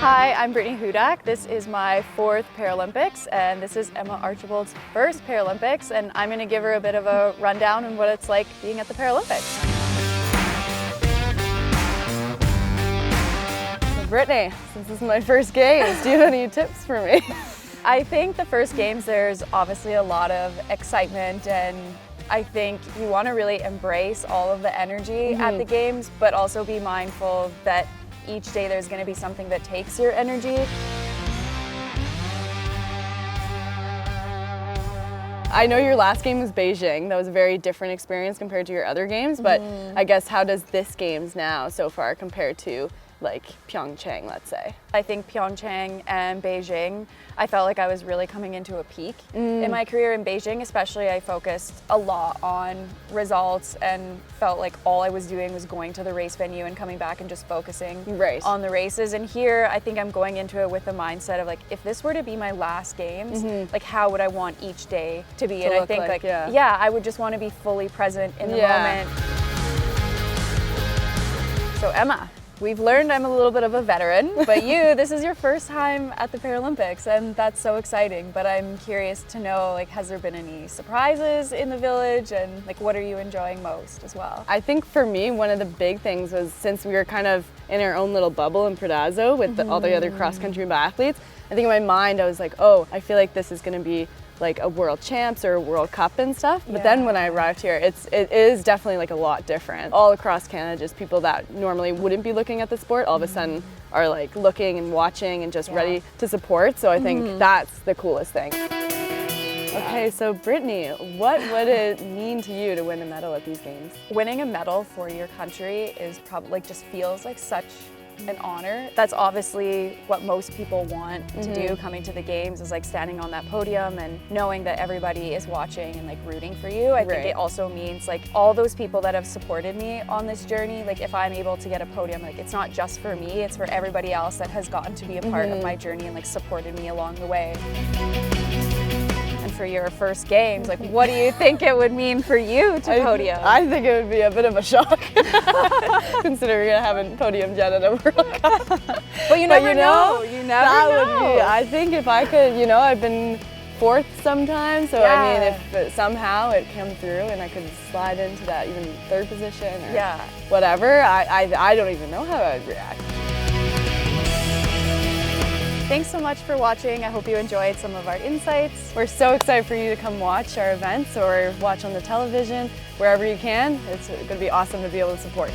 Hi, I'm Brittany Hudak. This is my 4th Paralympics, and this is Emma Archibald's first Paralympics, and I'm going to give her a bit of a rundown on what it's like being at the Paralympics. So Brittany, since this is my first games, do you have any tips for me? I think the first games, there's obviously a lot of excitement, and I think you want to really embrace all of the energy at the games, but also be mindful that each day there's going to be something that takes your energy. I know your last game was Beijing. That was a very different experience compared to your other games, but I guess how does this games now so far compare to like Pyeongchang, let's say? I think Pyeongchang and Beijing, I felt like I was really coming into a peak in my career. In Beijing especially, I focused a lot on results and felt like all I was doing was going to the race venue and coming back and just focusing on the races. And here, I think I'm going into it with the mindset of like, if this were to be my last games, like how would I want each day to be? And I think yeah, I would just want to be fully present in the moment. So Emma, we've learned I'm a little bit of a veteran, but this is your first time at the Paralympics, and that's so exciting. But I'm curious to know, like, has there been any surprises in the village, and like, what are you enjoying most as well? I think for me, one of the big things was, since we were kind of in our own little bubble in Predazzo with all the other cross-country athletes, I think in my mind I was like, oh, I feel like this is going to be like a world champs or a World Cup and stuff. But then when I arrived here, it is definitely like a lot different. All across Canada, just people that normally wouldn't be looking at the sport all of a sudden are like looking and watching and just ready to support. So I think that's the coolest thing. Okay, so Brittany, what would it mean to you to win a medal at these games? Winning a medal for your country is probably like just feels like such an honor. That's obviously what most people want to do coming to the games, is like standing on that podium and knowing that everybody is watching and like rooting for you. I think it also means like all those people that have supported me on this journey, like if I'm able to get a podium, like it's not just for me, it's for everybody else that has gotten to be a part of my journey and like supported me along the way. And for your first games, like what do you think it would mean for you to podium? I think it would be a bit of a shock, considering I haven't podiumed yet at a World Cup. But you never know. You never know. I think if I could, I've been 4th sometimes, so I mean, if somehow it came through and I could slide into that even 3rd position or whatever, I don't even know how I'd react. Thanks so much for watching. I hope you enjoyed some of our insights. We're so excited for you to come watch our events or watch on the television, wherever you can. It's going to be awesome to be able to support.